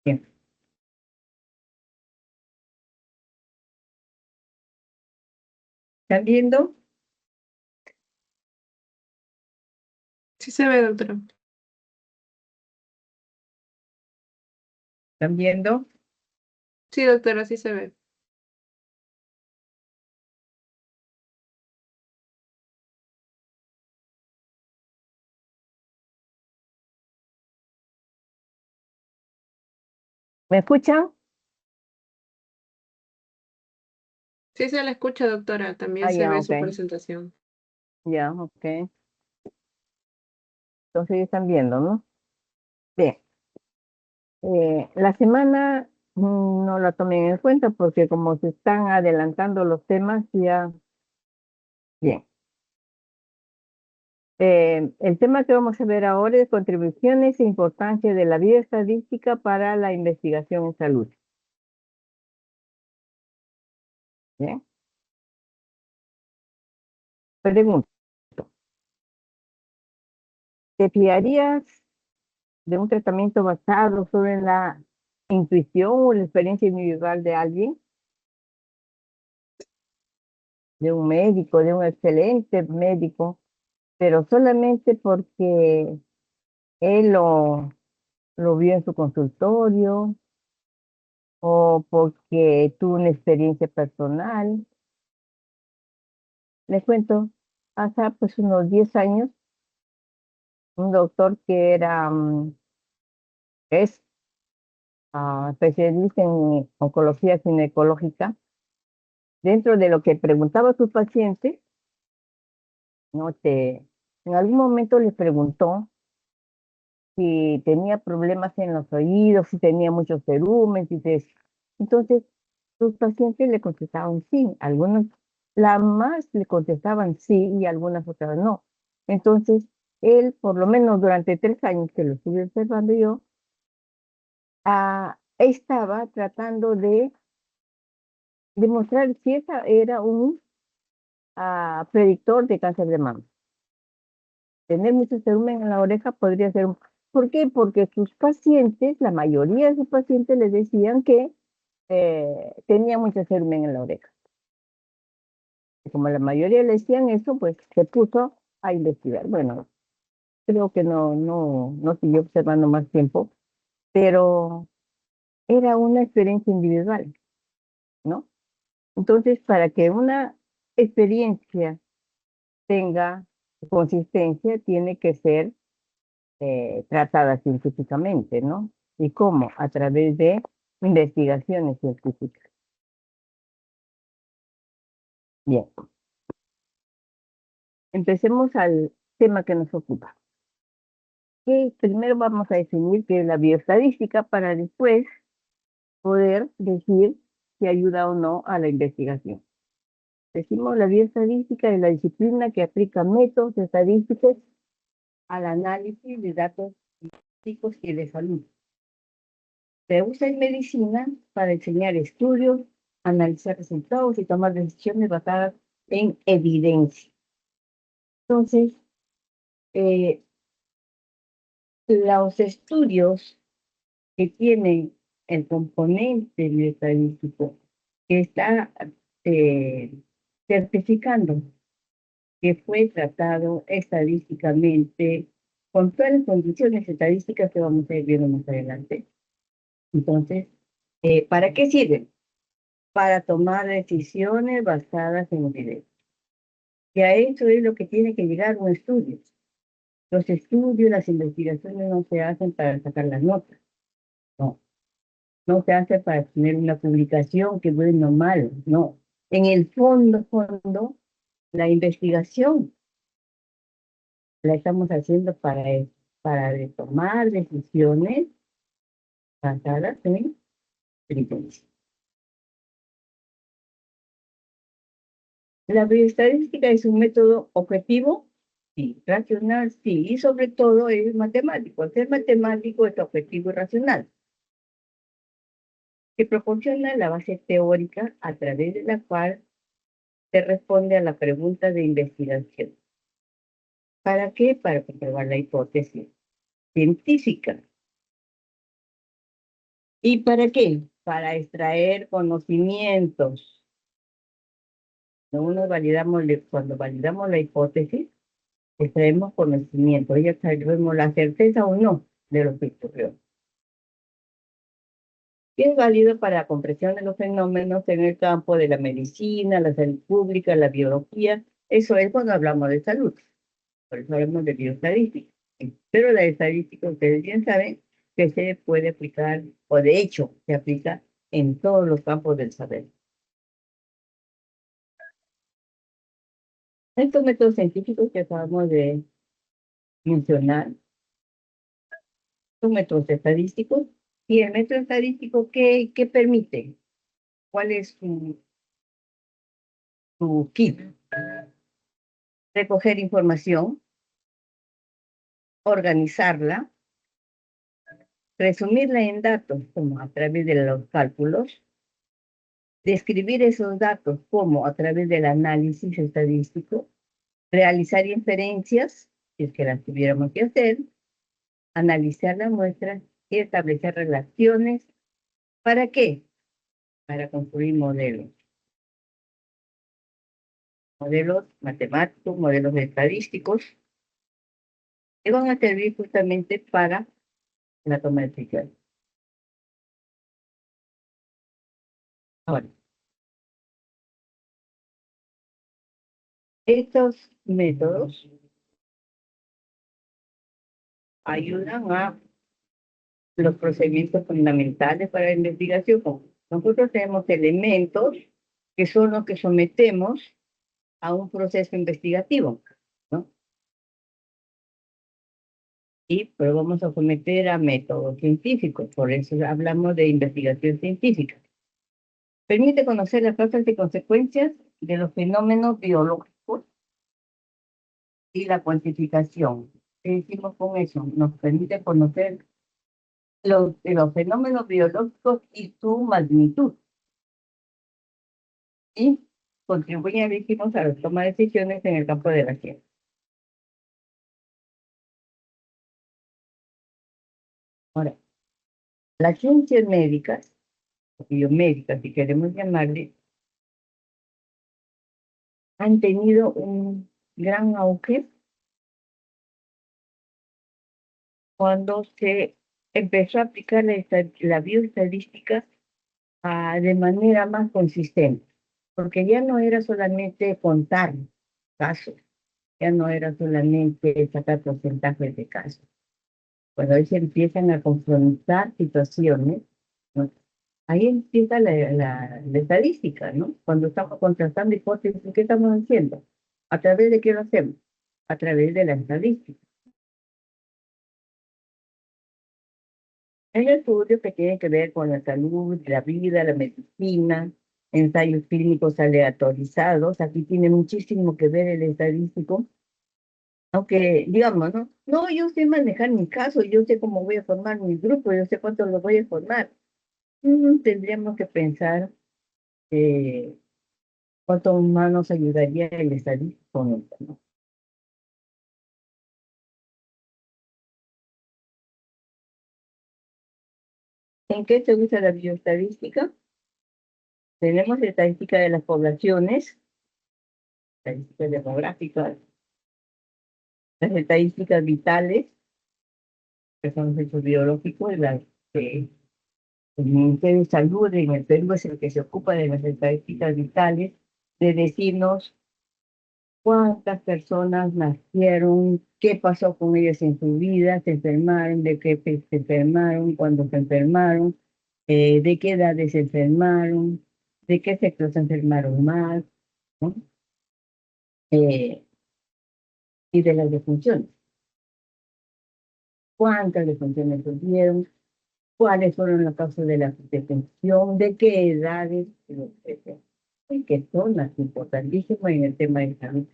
Bien. ¿Están viendo? Sí se ve, doctora. ¿Están viendo? Sí, doctora, sí se ve. ¿Me escuchan? Sí se la escucha, doctora. También Ah, se ya, ve ok. su presentación. Ya, ok. Entonces ya están viendo, ¿no? Bien. La semana no la tomen en cuenta porque como se están adelantando los temas, ya. Bien. El tema que vamos a ver ahora es contribuciones e importancia de la bioestadística para la investigación en salud. Bien. Pregunta, ¿te fiarías de un tratamiento basado solo en la intuición o la experiencia individual de alguien? De un médico, de un excelente médico, pero solamente porque él lo vio en su consultorio o porque tuvo una experiencia personal. Les cuento, hace pues unos 10 años, un doctor que es especialista en oncología ginecológica, dentro de lo que preguntaba a sus pacientes, ¿no? En algún momento les preguntó si tenía problemas en los oídos, si tenía muchos cerumen, entonces sus pacientes le contestaban sí, algunos, la más le contestaban sí y algunas otras no. Entonces, él, por lo menos durante 3 años que lo estuve observando yo, estaba tratando de demostrar si esa era un predictor de cáncer de mama. Tener mucho cerumen en la oreja podría ser un... ¿Por qué? Porque sus pacientes, la mayoría de sus pacientes les decían que tenía mucho cerumen en la oreja. Y como la mayoría le decían eso, pues se puso a investigar. Bueno, creo que no siguió observando más tiempo, pero era una experiencia individual, ¿no? Entonces, para que una experiencia tenga consistencia, tiene que ser tratada científicamente, ¿no? ¿Y cómo? A través de investigaciones científicas. Bien, empecemos al tema que nos ocupa. Que primero vamos a definir qué es la bioestadística para después poder decir si ayuda o no a la investigación. Decimos la bioestadística es la disciplina que aplica métodos estadísticos al análisis de datos estadísticos y de salud. Se usa en medicina para enseñar estudios, analizar resultados y tomar decisiones basadas en evidencia. Entonces, eh, los estudios que tienen el componente bioestadístico que está eh, certificando que fue tratado estadísticamente con todas las condiciones estadísticas que vamos a ir viendo más adelante. Entonces, ¿para qué sirven? Para tomar decisiones basadas en evidencia. Y a eso es lo que tiene que llegar un estudio. Los estudios, las investigaciones no se hacen para sacar las notas, no. No se hace para tener una publicación que bueno o malo, no. En el fondo, la investigación la estamos haciendo para tomar decisiones basadas en evidencia. La bioestadística es un método objetivo, sí, racional, sí, y sobre todo es matemático. Al ser matemático es objetivo y racional, que proporciona la base teórica a través de la cual se responde a la pregunta de investigación. ¿Para qué? Para comprobar la hipótesis científica. ¿Y para qué? Para extraer conocimientos. Cuando validamos la hipótesis, extraemos conocimiento, ya sabemos la certeza o no de lo que ocurrió. Y es válido para la comprensión de los fenómenos en el campo de la medicina, la salud pública, la biología. Eso es cuando hablamos de salud. Por eso hablamos de bioestadística. Pero la estadística, ustedes bien saben, que se puede aplicar, o de hecho, se aplica en todos los campos del saber. Estos métodos científicos que acabamos de mencionar son métodos estadísticos. ¿Y el método estadístico qué permite? ¿Cuál es su kit? Recoger información, organizarla, resumirla en datos, como a través de los cálculos, describir esos datos, como a través del análisis estadístico, realizar inferencias, si es que las tuviéramos que hacer, analizar las muestras y establecer relaciones. ¿Para qué? Para construir modelos. Modelos matemáticos, modelos estadísticos, que van a servir justamente para la toma de decisiones. Ahora, estos métodos ayudan a los procedimientos fundamentales para la investigación. Nosotros tenemos elementos que son los que sometemos a un proceso investigativo, ¿no? Y pues vamos a someter a métodos científicos, por eso hablamos de investigación científica. Permite conocer las causas y consecuencias de los fenómenos biológicos y la cuantificación. ¿Qué decimos con eso? Nos permite conocer los fenómenos biológicos y su magnitud. Y contribuyen, dijimos, a la toma de decisiones en el campo de la ciencia. Ahora, las ciencias médicas, o biomédicas, si queremos llamarle, han tenido un gran auge cuando se empezó a aplicar la bioestadística de manera más consistente, porque ya no era solamente contar casos, ya no era solamente sacar porcentajes de casos. Cuando ahí se empiezan a confrontar situaciones, ¿no? Ahí empieza la estadística, ¿no? Cuando estamos contrastando hipótesis, ¿qué estamos haciendo? ¿A través de qué lo hacemos? A través de la estadística. Hay estudios que tienen que ver con la salud, la vida, la medicina, ensayos clínicos aleatorizados. Aquí tiene muchísimo que ver el estadístico. Aunque, digamos, ¿no? No, yo sé manejar mi caso, yo sé cómo voy a formar mi grupo, yo sé cuánto lo voy a formar. Tendríamos que pensar cuánto más nos ayudaría el estadístico, ¿no? ¿En qué se usa la bioestadística? Tenemos estadística de las poblaciones, estadísticas demográficas, las estadísticas vitales, que son los hechos biológicos, las que el Ministerio de Salud en el Perú es el que se ocupa de las estadísticas vitales, de decirnos cuántas personas nacieron, qué pasó con ellas en su vida, se enfermaron, de qué se enfermaron, cuándo se enfermaron, de qué edades se enfermaron, de qué sexo se enfermaron más, ¿no? y de las defunciones. ¿Cuántas defunciones tuvieron? ¿Cuáles fueron las causas de la defunción? ¿De qué edades? Etcétera. Y que son las importantísimas en el tema de salud.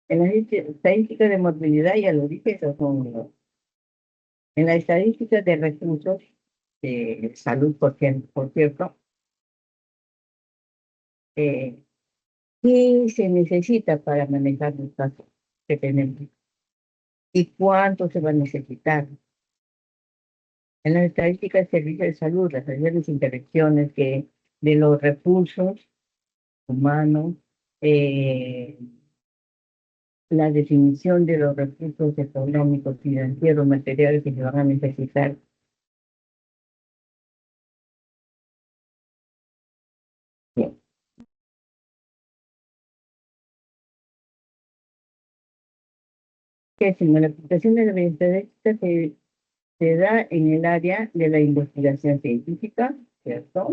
En las estadísticas de morbilidad, ya lo dije, esas son en las estadísticas de recursos de salud, por cierto, eh, ¿qué se necesita para manejar los casos que tenemos? ¿Y cuánto se va a necesitar? En las estadísticas de servicios de salud, las diferentes intervenciones que de los recursos humanos, eh, la definición de los recursos económicos, financieros, materiales que se van a necesitar. Bien. Que si la aplicación de la estadística se da en el área de la investigación científica, ¿cierto?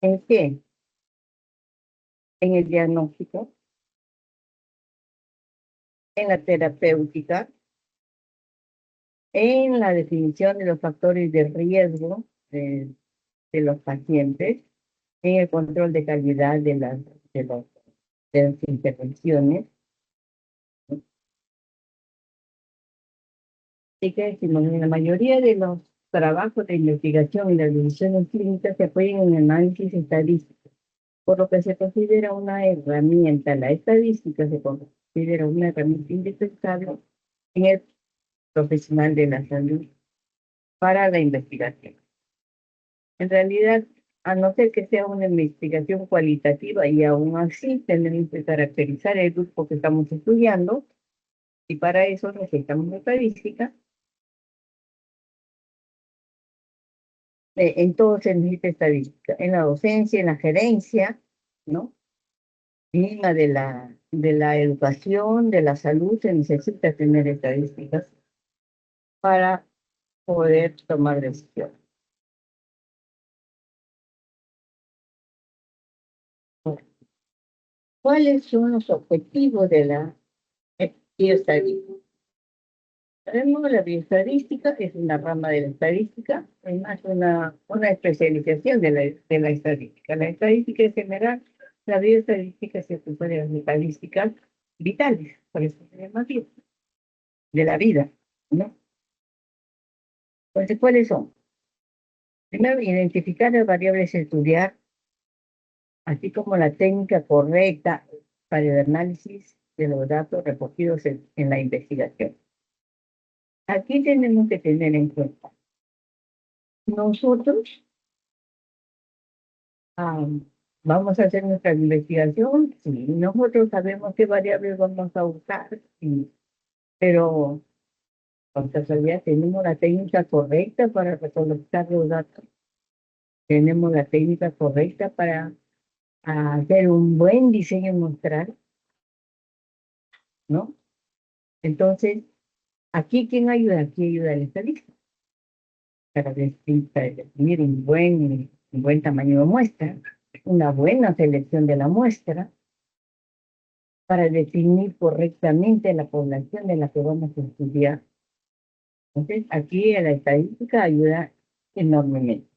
¿En qué? En el diagnóstico, en la terapéutica, en la definición de los factores de riesgo de los pacientes, en el control de calidad de las intervenciones. Así que decimos, en la mayoría de los trabajos de investigación y las decisiones clínicas se apoyan en el análisis estadístico, por lo que se considera una herramienta, la estadística se considera una herramienta indispensable en el profesional de la salud para la investigación. En realidad, a no ser que sea una investigación cualitativa y aún así tenemos que caracterizar el grupo que estamos estudiando y para eso necesitamos estadística. En todo se necesita estadística, en la docencia, en la gerencia, ¿no? Misma de la educación, de la salud, se necesita tener estadísticas para poder tomar decisiones. Bueno, ¿cuáles son los objetivos de la bioestadística? Sabemos que la bioestadística es una rama de la estadística, es más una especialización de la estadística. La estadística en general, la bioestadística se ocupa de las estadísticas vitales, por eso se llama bio, de la vida, ¿no? Entonces, ¿cuáles son? Primero, identificar las variables a estudiar, así como la técnica correcta para el análisis de los datos recogidos en la investigación. Aquí tenemos que tener en cuenta, nosotros ah, vamos a hacer nuestra investigación, sí, nosotros sabemos qué variables vamos a usar, sí, pero con casualidad tenemos la técnica correcta para recolectar los datos, tenemos la técnica correcta para hacer un buen diseño muestral, ¿no? Entonces, aquí, ¿quién ayuda? Aquí ayuda el estadista para definir un buen tamaño de muestra, una buena selección de la muestra, para definir correctamente la población de la que vamos a estudiar. Entonces, aquí la estadística ayuda enormemente.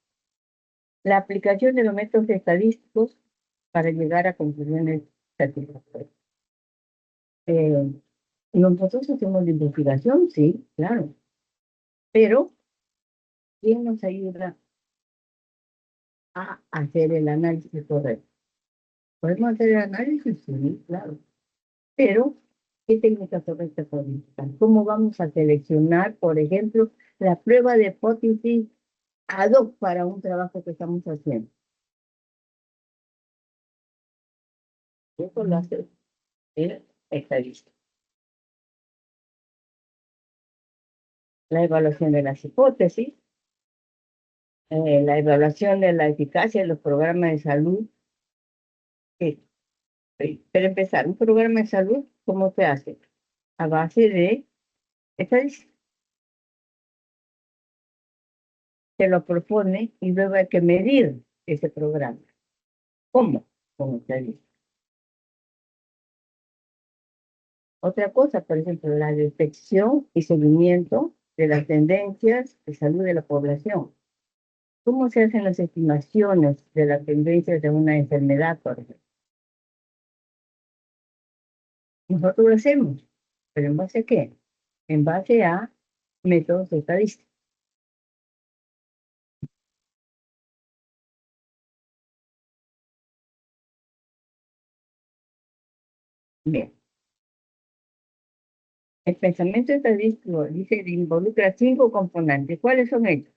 La aplicación de los métodos estadísticos para llegar a conclusiones satisfactorias. Eh, nosotros hacemos la investigación, sí, claro, pero ¿quién nos ayuda a hacer el análisis correcto? ¿Podemos hacer el análisis? Sí, claro, pero ¿qué técnicas correctas podemos usar? ¿Cómo vamos a seleccionar, por ejemplo, la prueba de hipótesis ad hoc para un trabajo que estamos haciendo? Eso lo hace el estadista. La evaluación de las hipótesis, la evaluación de la eficacia de los programas de salud. eh, Para empezar, un programa de salud, ¿cómo se hace? A base de estadística. Se lo propone y luego hay que medir ese programa. ¿Cómo? Con estadística. Otra cosa, por ejemplo, la detección y seguimiento de las tendencias de salud de la población. ¿Cómo se hacen las estimaciones de las tendencias de una enfermedad, por ejemplo? Nosotros lo hacemos, pero ¿en base a qué? En base a métodos estadísticos. Bien, el pensamiento estadístico dice que involucra 5 componentes. ¿Cuáles son ellos?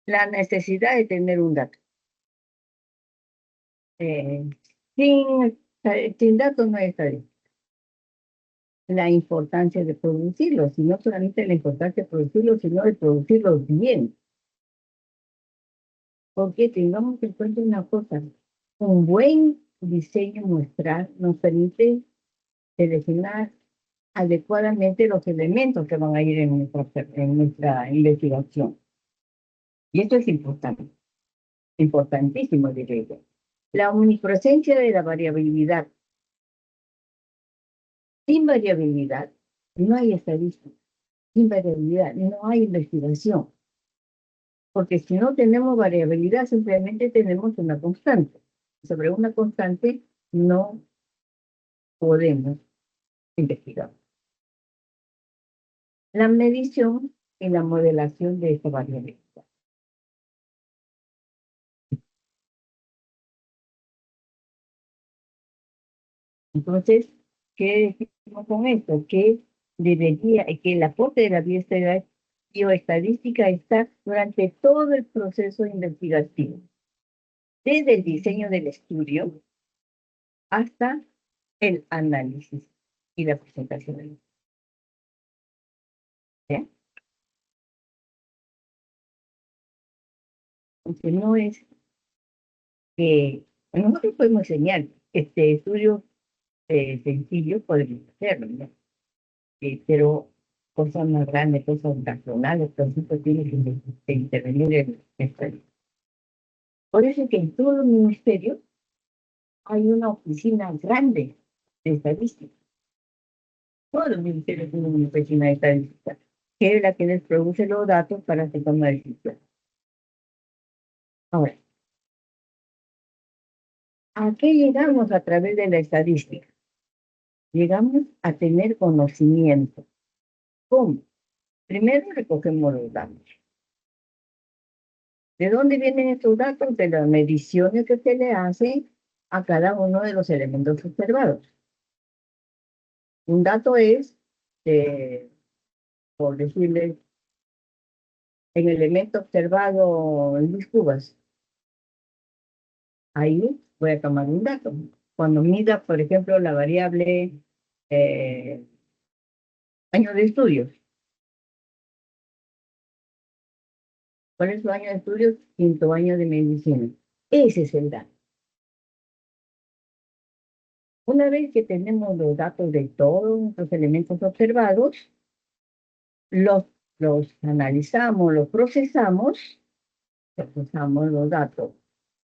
La necesidad de tener un dato. Eh, sin datos no hay estadística. La importancia de producirlos, y no solamente la importancia de producirlos, sino de producirlos bien. Porque tengamos en cuenta una cosa, un buen diseño muestral nos permite seleccionar adecuadamente los elementos que van a ir en nuestra investigación. Y esto es importante, importantísimo, diría yo. La omnipresencia de la variabilidad. Sin variabilidad no hay estadística. Sin variabilidad no hay investigación. Porque si no tenemos variabilidad, simplemente tenemos una constante. Sobre una constante no podemos investigar. La medición y la modelación de esta variabilidad. Entonces, ¿qué decimos con esto? Que que el aporte de la bioestadística está durante todo el proceso investigativo, desde el diseño del estudio hasta el análisis y la presentación del estudio. ¿Ya? Entonces, no es que nosotros podemos enseñar este estudio sencillo, podemos hacerlo, ¿no? Pero cosas más grandes, cosas nacionales, por ejemplo, tiene que intervenir el experto. Por eso es que en todo el ministerio hay una oficina grande de estadística. Todos los ministerios tienen una oficina de estadística, que es la que les produce los datos para hacer toma de decisión. Ahora, ¿a qué llegamos a través de la estadística? Llegamos a tener conocimiento. ¿Cómo? Primero recogemos los datos. ¿De dónde vienen estos datos? De las mediciones que se le hacen a cada uno de los elementos observados. Un dato es, por decirle, el elemento observado en Luis Cubas. Ahí voy a tomar un dato. Cuando mida, por ejemplo, la variable eh, año de estudios. ¿Cuál es su año de estudios? 5º año de medicina. Ese es el dato. Una vez que tenemos los datos de todos los elementos observados, los, los analizamos, procesamos los datos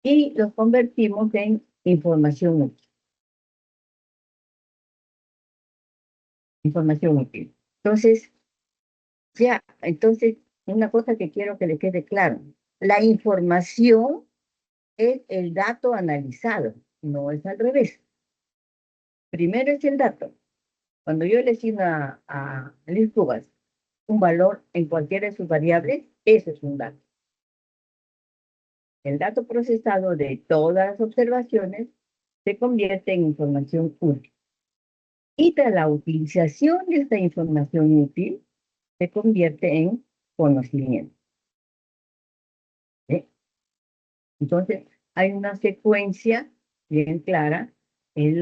y los convertimos en información útil. Información útil. Entonces, una cosa que quiero que le quede claro, la información es el dato analizado, no es al revés. Primero es el dato. Cuando yo le asigno a Luis Cubas un valor en cualquiera de sus variables, ese es un dato. El dato procesado de todas las observaciones se convierte en información útil. Y tras la utilización de esta información útil, se convierte en conocimiento. ¿Sí? Entonces, hay una secuencia bien clara en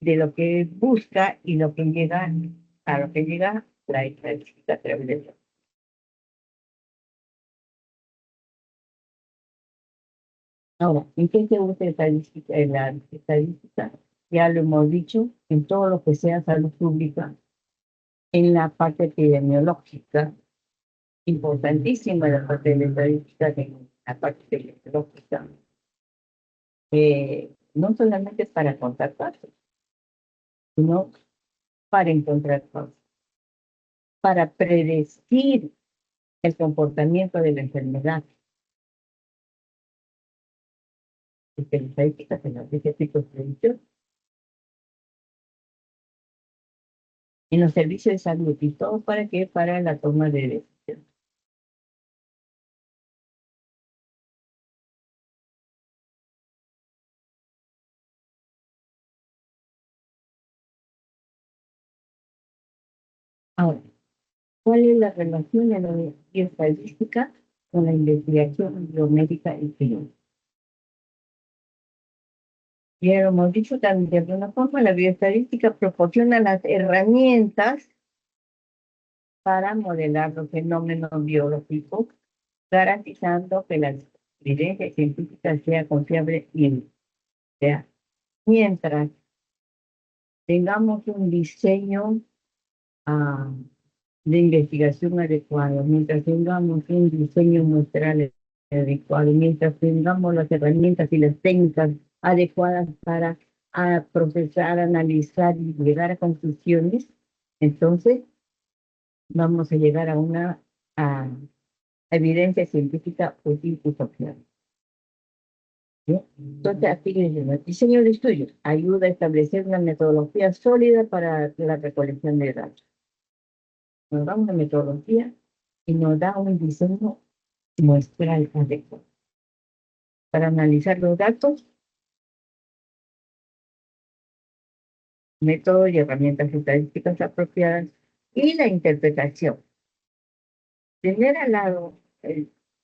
de lo que busca y lo que llega a lo que llega la estadística a través de eso. Ahora, ¿en qué se usa estadística? En la estadística, ya lo hemos dicho, en todo lo que sea salud pública, en la parte epidemiológica, importantísima la parte de la estadística, en la parte epidemiológica, no solamente para contar casos, sino para encontrar causas, para predecir el comportamiento de la enfermedad. Estadísticas en las predicción. En los servicios de salud y todo para qué, para la toma de decisiones. Ahora, ¿cuál es la relación de la bioestadística con la investigación biomédica y clínica? Ya lo hemos dicho también, de alguna forma, la bioestadística proporciona las herramientas para modelar los fenómenos biológicos, garantizando que la evidencia científica sea confiable y sea. Mientras tengamos un diseño de investigación adecuado, mientras tengamos un diseño muestral adecuado, mientras tengamos las herramientas y las técnicas adecuadas para procesar, analizar y llegar a conclusiones, entonces vamos a llegar a una evidencia científica útil y confiable. ¿Sí? Entonces, aquí el diseño de estudios ayuda a establecer una metodología sólida para la recolección de datos. Nos da una metodología y nos da un diseño muestral adecuado. Para analizar los datos, métodos y herramientas estadísticas apropiadas y la interpretación. Tener al lado,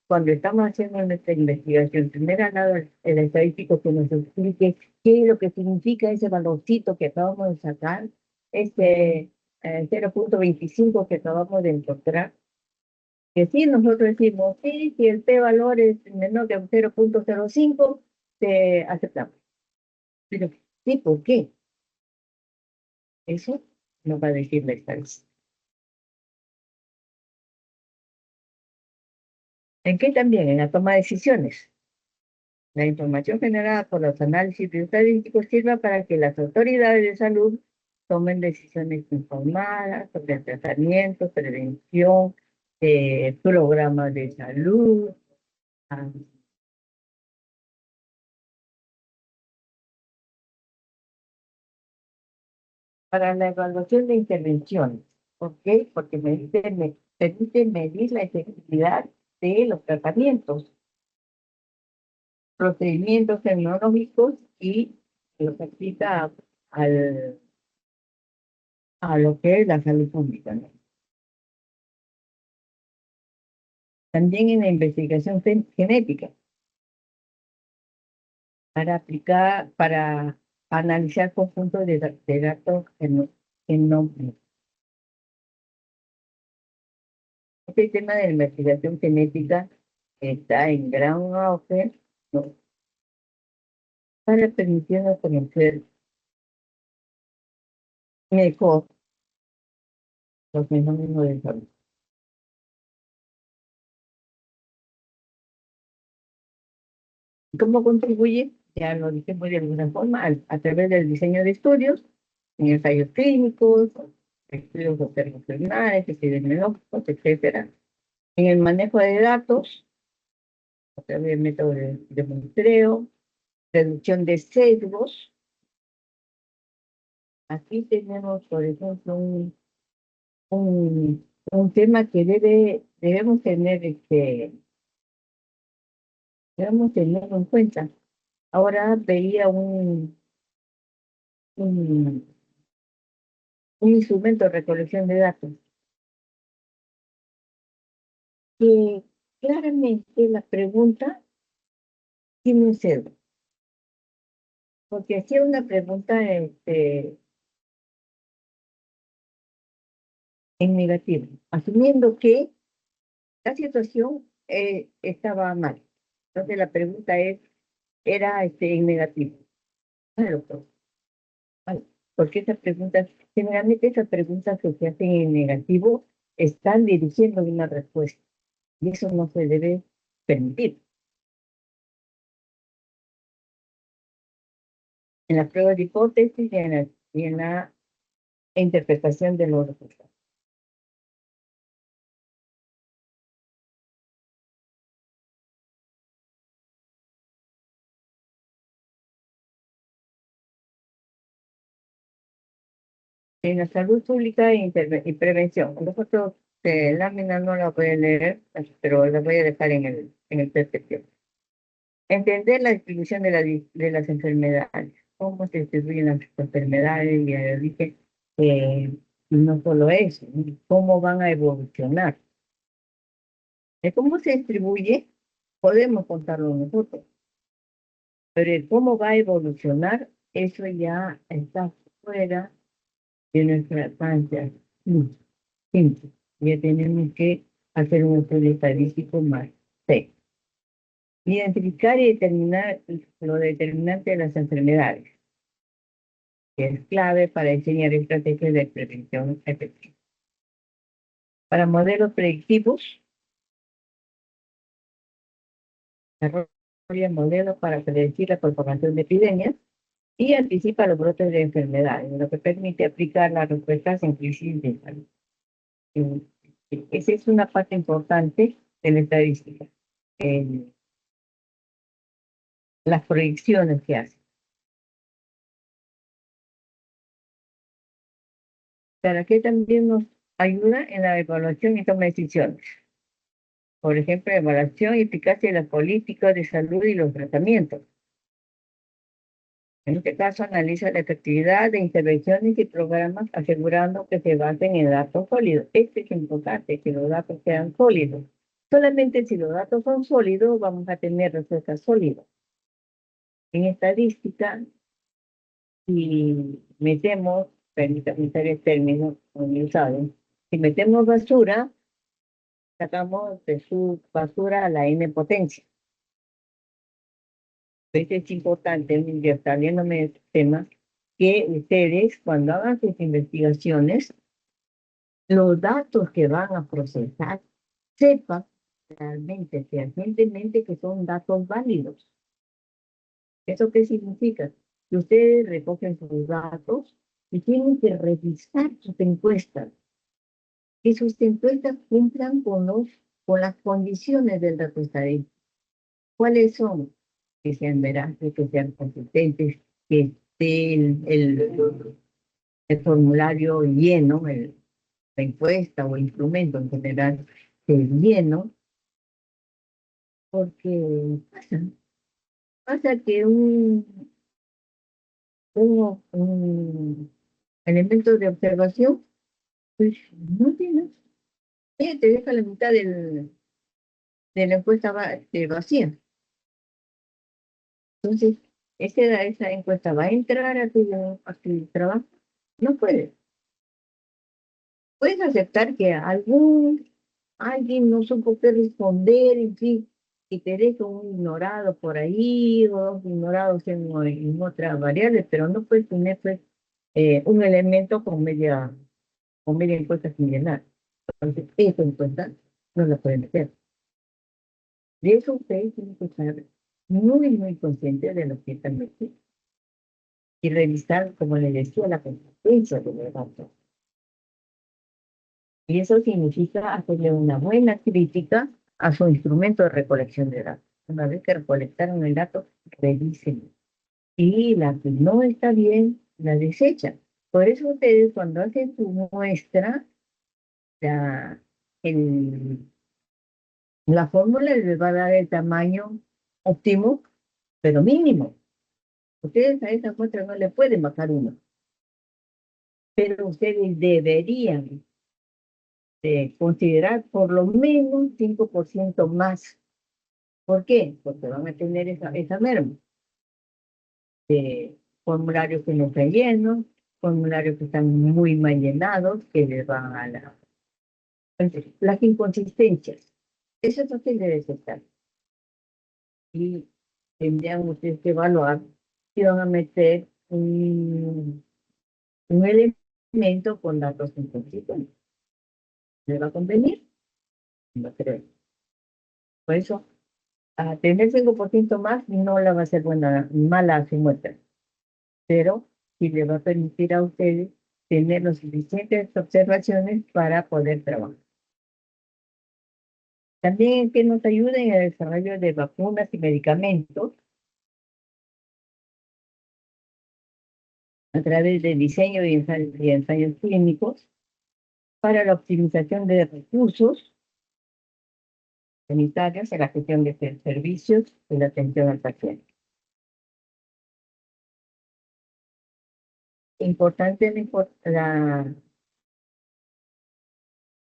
cuando estamos haciendo nuestra investigación, tener al lado el estadístico que nos explique qué es lo que significa ese valorcito que acabamos de sacar, ese 0.25 que acabamos de encontrar. Que sí, nosotros decimos, sí, si el p-valor es menor de 0.05, te aceptamos. Pero, sí, ¿por qué? Eso no va a decir la estadística. ¿En qué también? En la toma de decisiones. La información generada por los análisis estadísticos sirva para que las autoridades de salud tomen decisiones informadas sobre tratamiento, prevención, programas de salud. Para la evaluación de intervenciones. ¿Por qué? Porque permite medir la efectividad de los tratamientos, procedimientos tecnológicos y los aplica a lo que es la salud pública, ¿no? También en la investigación genética, para analizar conjuntos de datos genómicos. Este tema de la investigación genética está en gran auge, ¿no? Para permitirnos conocer mejor los fenómenos de salud. ¿Cómo contribuye? Ya lo dijimos de alguna forma, a través del diseño de estudios, en ensayos clínicos, estudios observacionales, epidemiológicos, etcétera. En el manejo de datos, a través del método de muestreo, reducción de sesgos. Aquí tenemos, por ejemplo, un tema que debemos tener en cuenta. Ahora veía un, un instrumento de recolección de datos que claramente la pregunta tiene un cero, porque hacía una pregunta en negativo, asumiendo que la situación estaba mal. Entonces la pregunta era en negativo. Claro, pues, vale, porque generalmente esas preguntas que se hacen en negativo están dirigiendo una respuesta y eso no se debe permitir. En las pruebas de hipótesis y en la e interpretación de los resultados. En la salud pública y prevención. Nosotros, lámina no la voy a leer, pero la voy a dejar en el perspectiva. Entender la distribución de las enfermedades, cómo se distribuyen las enfermedades, ya dije, no solo eso, ¿no? Cómo van a evolucionar. De cómo se distribuye, podemos contarlo nosotros, pero el cómo va a evolucionar, eso ya está fuera de nuestra alcance. Simple. Ya tenemos que hacer un estudio estadístico más serio. Identificar y determinar lo determinante de las enfermedades, que es clave para diseñar estrategias de prevención efectiva. Para modelos predictivos, desarrolla modelos para predecir la propagación de epidemias y anticipa los brotes de enfermedades, lo que permite aplicar las respuestas en crisis de salud. Esa es una parte importante de la estadística, las proyecciones que hace. ¿Para qué también nos ayuda en la evaluación y toma de decisiones? Por ejemplo, evaluación y eficacia de las políticas de salud y los tratamientos. En este caso, analiza la efectividad de intervenciones y programas, asegurando que se basen en datos sólidos. Esto es importante, que los datos sean sólidos. Solamente si los datos son sólidos, vamos a tener respuestas sólidas. En estadística, si metemos, permítanme usar el término, como saben, si metemos basura, sacamos de su basura a la n potencia. Entonces es importante, ya saliéndome de este tema, que ustedes cuando hagan sus investigaciones, los datos que van a procesar, sepan realmente, fehacientemente que son datos válidos. ¿Eso qué significa? Que ustedes recogen sus datos y tienen que revisar sus encuestas, que sus encuestas cumplan con las condiciones del dato estadístico. ¿Cuáles son? Que sean veraces, que sean consistentes, que esté el formulario lleno, la encuesta o el instrumento en general lleno, porque pasa que un elemento de observación, pues no tiene, te deja la mitad de la encuesta vacía. Entonces, esa encuesta va a entrar a tu trabajo. No puedes. Puedes aceptar que alguien no supo qué responder, en fin, y te deja un ignorado por ahí, o dos ignorados en otra variable, pero no puedes tener pues, un elemento con media encuesta sin llenar. Entonces, esa encuesta no la pueden hacer. De eso ustedes tienen que estar muy conscientes de lo que están metiendo. Y revisar, como les decía, la competencia de los datos. Y eso significa hacerle una buena crítica a su instrumento de recolección de datos. Una vez que recolectaron el dato, revisen. Y la que no está bien, la desechan. Por eso ustedes cuando hacen su muestra, la, la fórmula les va a dar el tamaño óptimo, pero mínimo. Ustedes a esa muestra no le pueden bajar uno. Pero ustedes deberían de considerar por lo menos 5% más. ¿Por qué? Porque van a tener esa merma de formularios que no están llenos, formularios que están muy mal llenados, que les van a Entonces, las inconsistencias. Eso es fácil de detectar. Y tendrían ustedes que evaluar si van a meter un elemento con datos inconsistentes. ¿Les va a convenir? No creo. Por eso, a tener 5% más no la va a ser mala su muestra, pero sí le va a permitir a ustedes tener las suficientes observaciones para poder trabajar. También que nos ayuda en el desarrollo de vacunas y medicamentos a través de diseño y ensayos clínicos para la optimización de recursos sanitarios en la gestión de servicios y la atención al paciente. Importante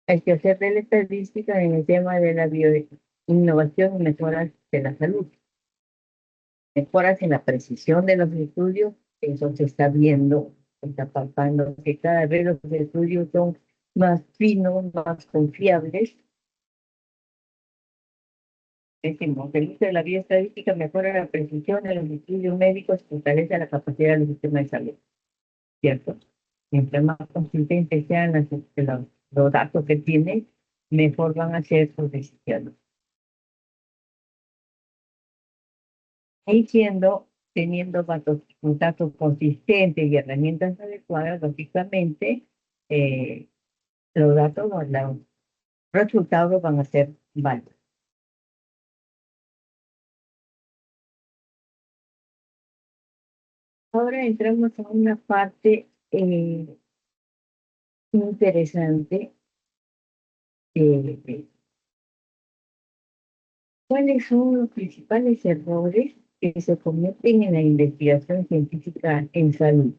el quehacer de la estadística en el tema de la bioinnovación y mejoras de la salud. Mejoras en la precisión de los estudios, eso se está viendo, se está palpando, que cada vez los estudios son más finos, más confiables. Decimos, el uso de la bioestadística mejora la precisión de los estudios médicos y fortalece la capacidad del sistema de salud, ¿cierto? Mientras más consistentes sean los datos que tiene, mejor van a ser sus decisiones. Y teniendo datos consistentes y herramientas adecuadas, lógicamente, los resultados van a ser válidos. Ahora entramos a una parte interesante. ¿Cuáles son los principales errores que se cometen en la investigación científica en salud?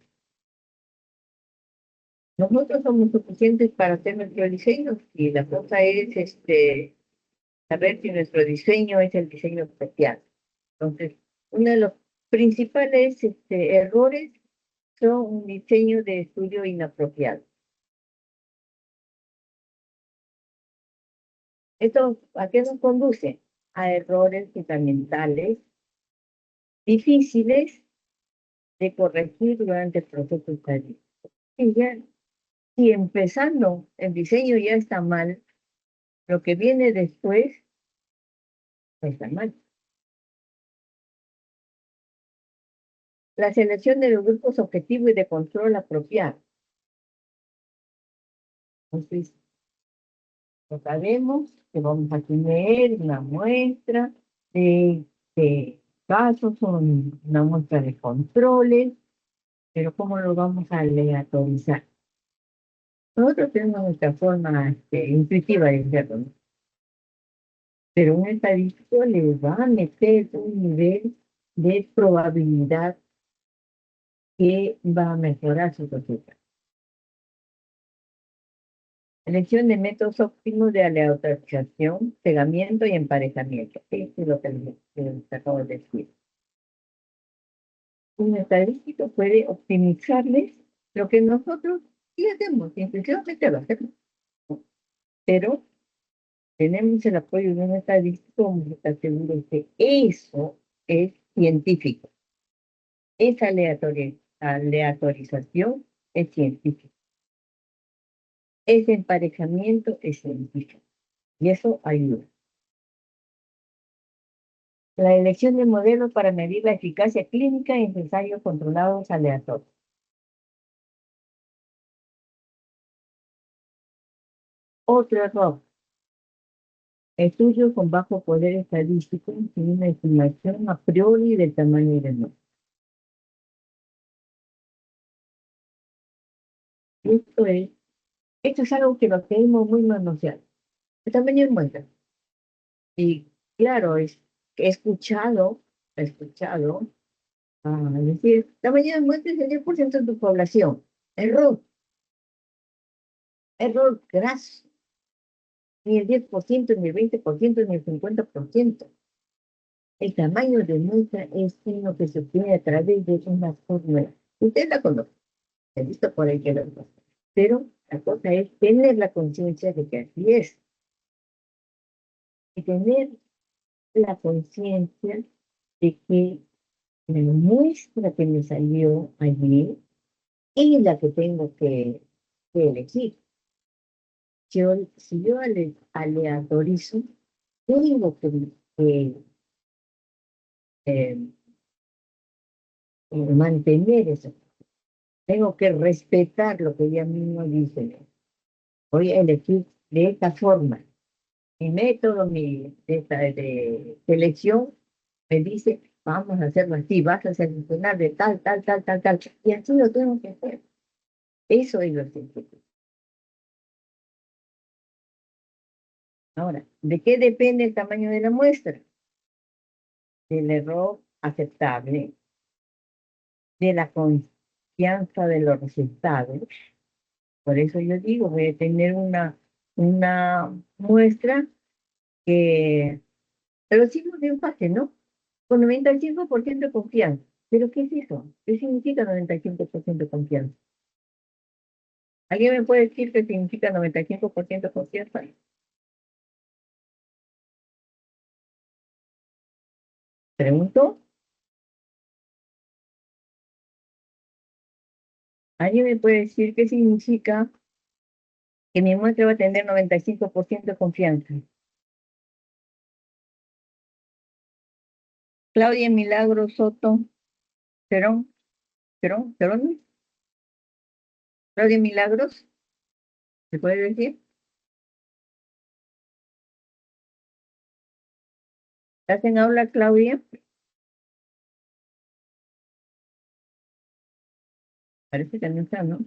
Nosotros somos suficientes para hacer nuestro diseño y la cosa es saber si nuestro diseño es el diseño especial. Entonces, uno de los principales errores son un diseño de estudio inapropiado. ¿Esto a qué nos conduce? A errores fundamentales, difíciles de corregir durante el proceso estadístico. Si empezando el diseño ya está mal, lo que viene después está mal. La selección de los grupos objetivos y de control apropiado. Entonces, no sabemos que vamos a tener una muestra de casos, una muestra de controles, pero ¿cómo lo vamos a aleatorizar? Nosotros tenemos nuestra forma intuitiva de hacerlo, ¿no? Pero un estadístico le va a meter un nivel de probabilidad que va a mejorar su resultado. Elección de métodos óptimos de aleatorización, pegamiento y emparejamiento. Esto es lo que les acabo de decir. Un estadístico puede optimizarles lo que nosotros sí hacemos, intuitivamente lo hacemos. Pero tenemos el apoyo de un estadístico, vamos a estar seguros que eso es científico. Esa aleatorización es científica. Ese emparejamiento es científico. Y eso ayuda. La elección de modelos para medir la eficacia clínica en ensayos controlados aleatorios. Otro error. Estudios con bajo poder estadístico sin una estimación a priori del tamaño del número. Esto es algo que lo tenemos muy manoseado. El tamaño de muestra. Y claro, he escuchado, decir, tamaño de muestra es el 10% de tu población. Error. Error graso. Ni el 10%, ni el 20%, ni el 50%. El tamaño de muestra es lo que se obtiene a través de una fórmula. Usted la conoce, he visto por ahí que lo conoce. Pero la cosa es tener la conciencia de que así es. Y tener la conciencia de que la muestra que me salió allí es la que tengo que elegir. Si yo aleatorizo, tengo que mantener eso. Tengo que respetar lo que ella misma dice. Voy a elegir de esta forma. Mi método, de selección me dice, vamos a hacerlo así, vas a seleccionar de tal, tal, tal, tal, tal. Y así lo tengo que hacer. Eso es lo científico. Ahora, ¿de qué depende el tamaño de la muestra? Del error aceptable, de la confianza de los resultados. Por eso yo digo, voy a tener una muestra que, pero sí de empate, ¿no? Con 95% de confianza. ¿Pero qué es eso? ¿Qué significa 95% de confianza? ¿Alguien me puede decir qué significa 95% de confianza? Pregunto. ¿Alguien me puede decir qué significa que mi muestra va a tener 95% de confianza? Claudia Milagro Soto, Cerón, Cerón, Claudia Milagros, ¿se puede decir? ¿Estás en aula, Claudia? Parece que no está, ¿no?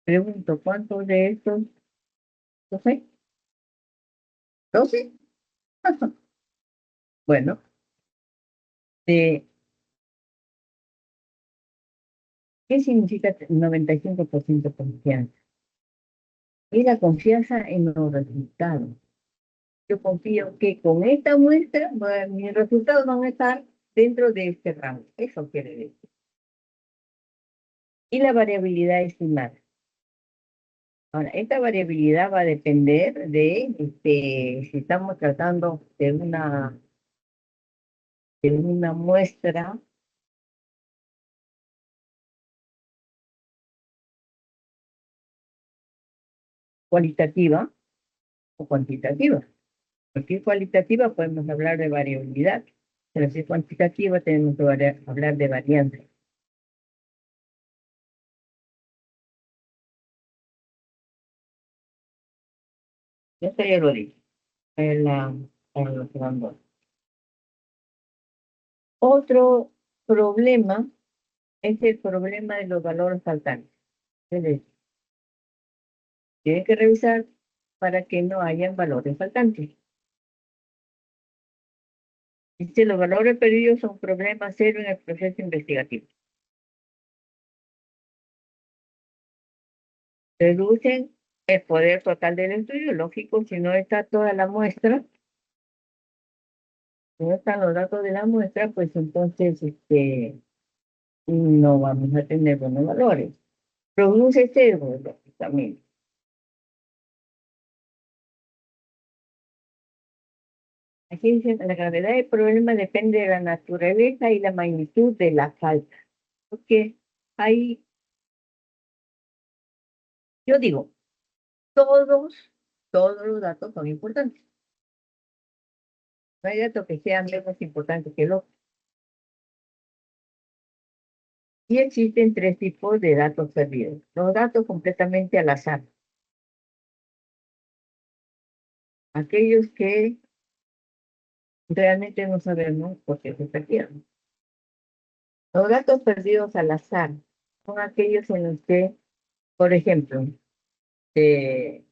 Pregunto, ¿cuántos de estos? ¿12? ¿12? Bueno, ¿qué significa 95% confianza? Es la confianza en los resultados. Yo confío que con esta muestra mis resultados van a estar dentro de este rango. Eso quiere decir. Y la variabilidad estimada. Ahora, esta variabilidad va a depender de si estamos tratando de una muestra cualitativa o cuantitativa. Porque es cualitativa podemos hablar de variabilidad, pero si es cuantitativa tenemos que hablar de varianza. Esto ya lo dije en los grandotes. Otro problema es el problema de los valores faltantes. Es decir, tienen que revisar para que no hayan valores faltantes. Dice, los valores perdidos son un problema serio en el proceso investigativo. Reducen el poder total del estudio, lógico, si no está toda la muestra, si no están los datos de la muestra, pues entonces no vamos a tener buenos valores. Produce sesgos, lógicamente. Aquí dice, la gravedad del problema depende de la naturaleza y la magnitud de la falta. Porque hay, yo digo, todos los datos son importantes. No hay datos que sean menos importantes que el otro. Y existen tres tipos de datos perdidos. Los datos completamente al azar. Aquellos que realmente no sabemos por qué se perdieron. Los datos perdidos al azar son aquellos en los que, por ejemplo, eh,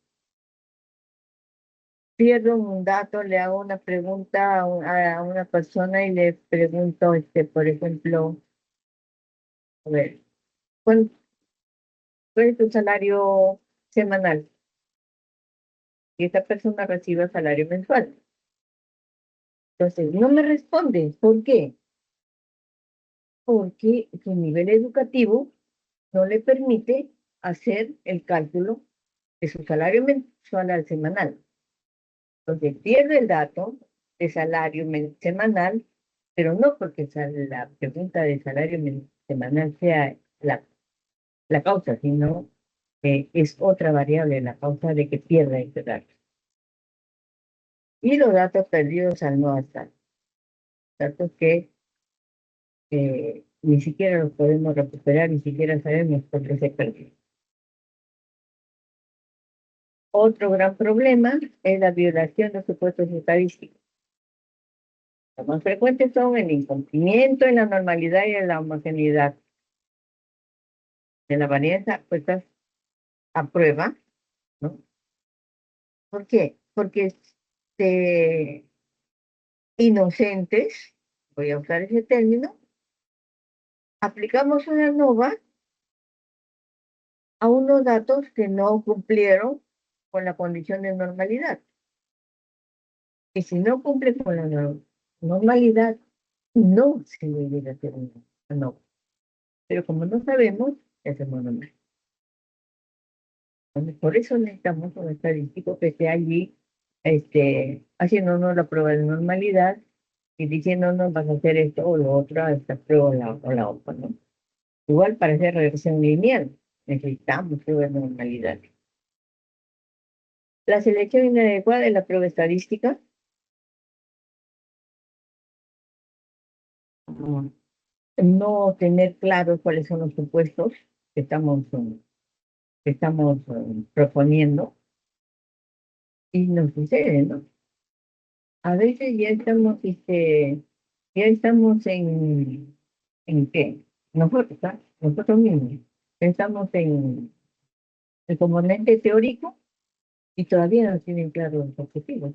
pierdo un dato, le hago una pregunta a una persona y le pregunto, por ejemplo, a ver, ¿cuál, cuál es tu salario semanal? Y esta persona recibe salario mensual. Entonces, no me responde. ¿Por qué? Porque su nivel educativo no le permite hacer el cálculo de su salario mensual al semanal. Entonces, pierde el dato de salario semanal, pero no porque la pregunta de salario semanal sea la causa, sino que es otra variable la causa de que pierda ese dato. Y los datos perdidos al no estar. Datos que ni siquiera los podemos recuperar, ni siquiera sabemos por qué se perdió. Otro gran problema es la violación de supuestos estadísticos. Los más frecuentes son el incumplimiento en la normalidad y en la homogeneidad de la varianza puestas a prueba, ¿no? ¿Por qué? Porque inocentes, voy a usar ese término, aplicamos una NOVA a unos datos que no cumplieron con la condición de normalidad. Y si no cumple con la normalidad, no se debe hacer una NOVA. Pero como no sabemos, hacemos normal. Entonces, por eso necesitamos un estadístico que esté allí haciéndonos la prueba de normalidad y diciéndonos vas a hacer esto o lo otro, esta prueba o la otra, ¿no? Igual para hacer regresión lineal, necesitamos prueba de normalidad. La selección inadecuada de la prueba estadística. No tener claro cuáles son los supuestos que estamos proponiendo. Y nos sucede, ¿no? A veces ya estamos ¿en qué? Nosotros, ¿ah? Nosotros mismos. Estamos en el componente teórico y todavía no tienen claro los objetivos.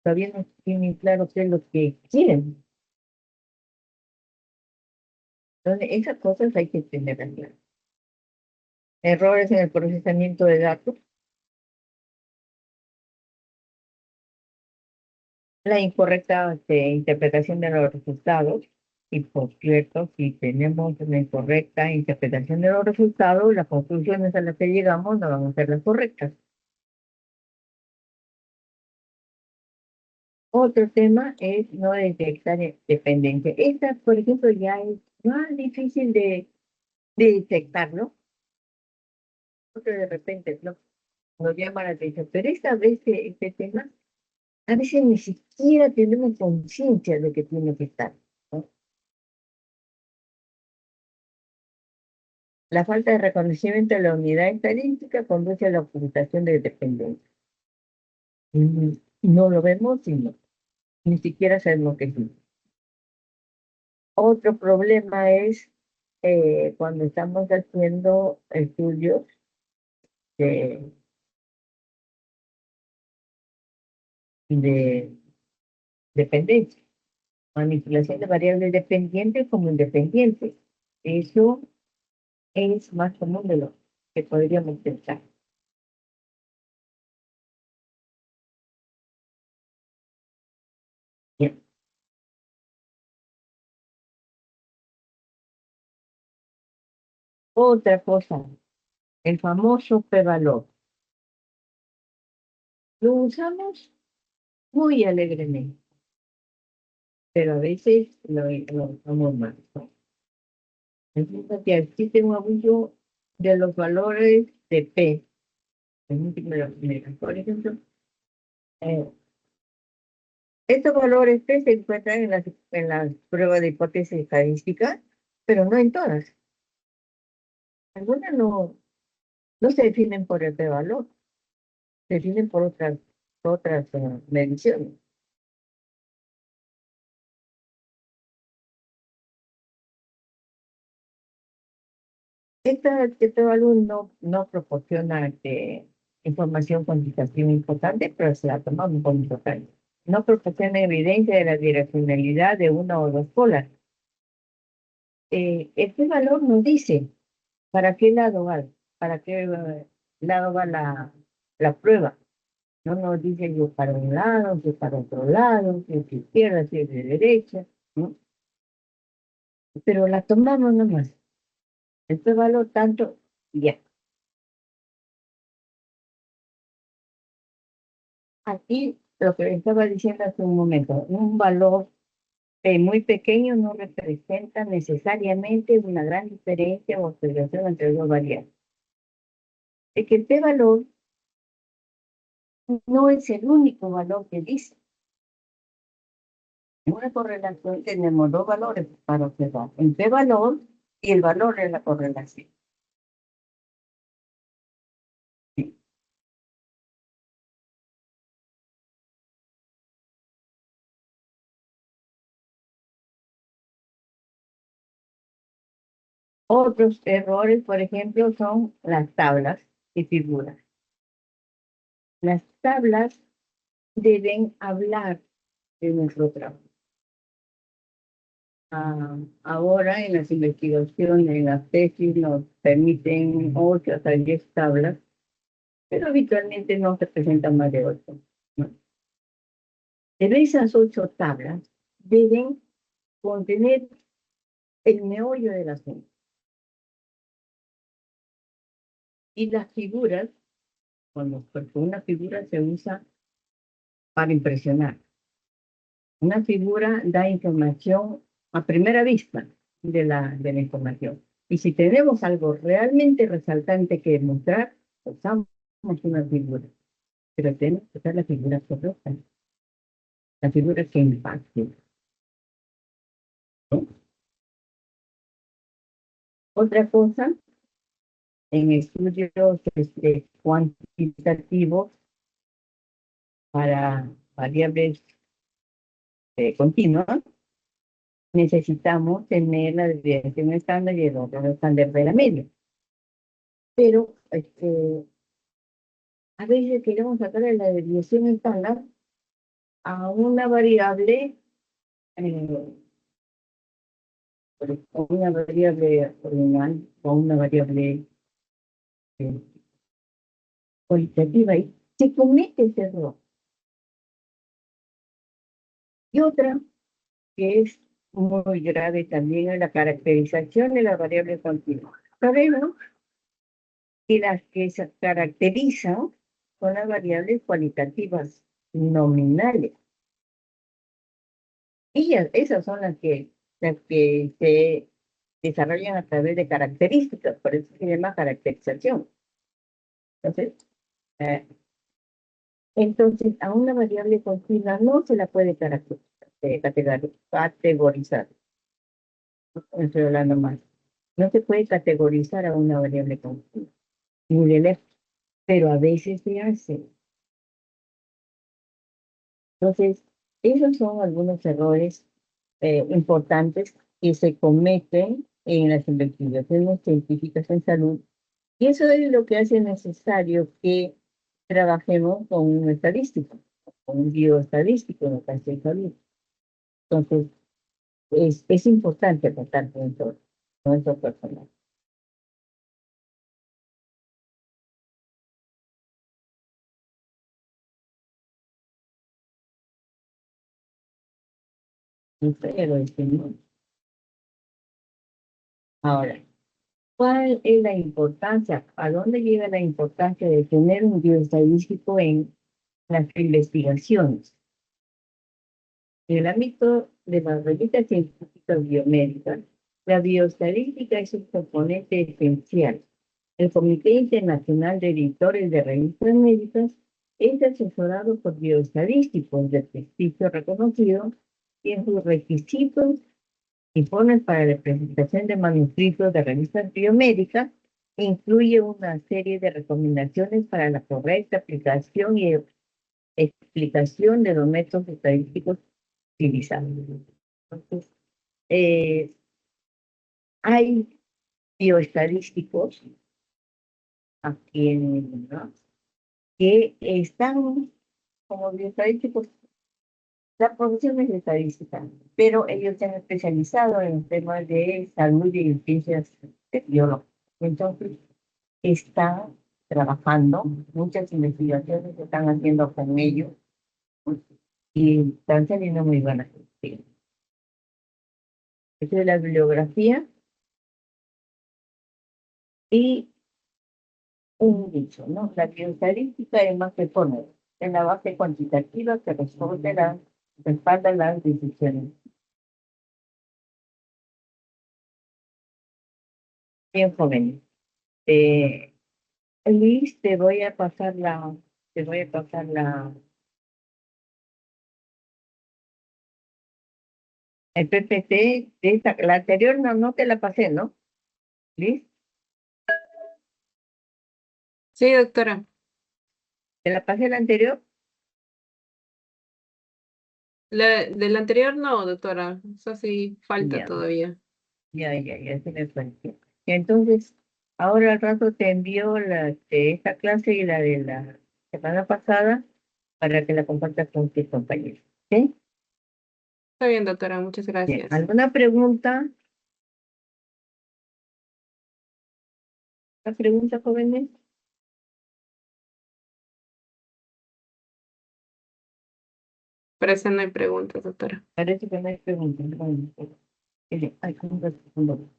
Todavía no tienen claro qué es lo que quieren. Entonces, esas cosas hay que tenerlas claras. Errores en el procesamiento de datos, la incorrecta interpretación de los resultados. Y por cierto, si tenemos una incorrecta interpretación de los resultados, las conclusiones a las que llegamos no van a ser las correctas. Otro tema es no detectar dependencia. Esta, por ejemplo, ya es más difícil de detectarlo, porque de repente nos llama la atención. Pero esta vez este tema, a veces ni siquiera tenemos conciencia de que tiene que estar, ¿no? La falta de reconocimiento de la unidad estadística conduce a la ocultación de dependencia. No lo vemos y ni siquiera sabemos qué es. Otro problema es cuando estamos haciendo estudios de, de dependencia, manipulación de variables dependientes como independientes. Eso es más común de lo que podríamos pensar. Bien. Otra cosa, el famoso p-valor. Lo usamos muy alegremente, pero a veces lo usamos mal, ¿no? Resulta que existe un abuso de los valores de P. Por ejemplo, eh, estos valores P se encuentran en las pruebas de hipótesis estadística, pero no en todas. Algunas no se definen por el P-valor, se definen por otras mediciones. Este P-valor no proporciona información cuantitativa importante, pero se la tomamos como importante. No proporciona evidencia de la direccionalidad de una o dos polas. Este valor nos dice para qué lado va, para qué lado va la prueba. No nos dice yo para un lado, yo para otro lado, si es de izquierda, si es de derecha, ¿no? Pero la tomamos nomás. Este valor tanto, y ya. Aquí lo que estaba diciendo hace un momento, un valor muy pequeño no representa necesariamente una gran diferencia o oscilación entre dos variables. Es que este valor no es el único valor que dice. En una correlación tenemos dos valores para observar, el p-valor y el valor de la correlación. Sí. Otros errores, por ejemplo, son las tablas y figuras. Las tablas deben hablar de nuestro trabajo. Ahora en las investigaciones, en las tesis nos permiten 8 hasta 10 tablas, pero habitualmente no se presentan más de 8, ¿no? Pero esas 8 tablas deben contener el meollo del asunto. Y las figuras, porque una figura se usa para impresionar. Una figura da información a primera vista de la información. Y si tenemos algo realmente resaltante que mostrar, usamos una figura. Pero tenemos que usar la figura correcta, la figura que impacte, ¿no? Otra cosa, en estudios cuantitativos para variables continuas, necesitamos tener la desviación estándar y el otro estándar de la media. Pero a veces queremos sacar la desviación estándar a una variable, ordinal o una variable eh, cualitativa y se comete ese error. Y otra que es muy grave también es la caracterización de la variable continua. Sabemos que las que se caracterizan son las variables cualitativas nominales. Esas son las que se desarrollan a través de características, por eso se llama caracterización. Entonces, eh, a una variable continua no se la puede categorizar. Estoy hablando más. No se puede categorizar a una variable continua, ni de lejos, pero a veces se hace. Entonces, esos son algunos errores importantes que se cometen en las investigaciones científicas en salud. Y eso es lo que hace necesario que trabajemos con un estadístico, con un bioestadístico en el caso de salud. Entonces, es importante contar con eso, con esos personas. Pero decimos, ahora, ¿cuál es la importancia? ¿A dónde llega la importancia de tener un bioestadístico en las investigaciones? En el ámbito de las revistas científicas biomédicas, la bioestadística es un componente esencial. El Comité Internacional de Editores de Revistas Médicas es asesorado por bioestadísticos de prestigio reconocido y en sus requisitos informes para la presentación de manuscritos de revistas biomédicas incluye una serie de recomendaciones para la correcta aplicación y explicación de los métodos estadísticos utilizados. Entonces, hay bioestadísticos aquí ¿no? que están como bioestadísticos. La profesión es estadística, pero ellos se han especializado en temas de salud y ciencias biológicas. Entonces, están trabajando, muchas investigaciones se están haciendo con ellos y están saliendo muy buenas. Esa es la bibliografía y un dicho, ¿no? La bioestadística es más que poner en la base cuantitativa que respalda las decisiones. Bien, joven. Eh, Luis, te voy a pasar El PPT, la anterior no te la pasé, ¿no? ¿Listo? Sí, doctora. ¿Te la pasé la anterior? Del anterior no, doctora. Eso sí falta Ya, todavía. ya, se me fue. Entonces, ahora al rato te envío la de esta clase y la de la semana pasada para que la compartas con tus compañeros. ¿Sí? Está bien, doctora. Muchas Bien. gracias. ¿Alguna pregunta? ¿Otra pregunta, jóvenes? Parece no hay preguntas, doctora. Parece que no hay preguntas. Bueno, ay, ¿cómo respondo?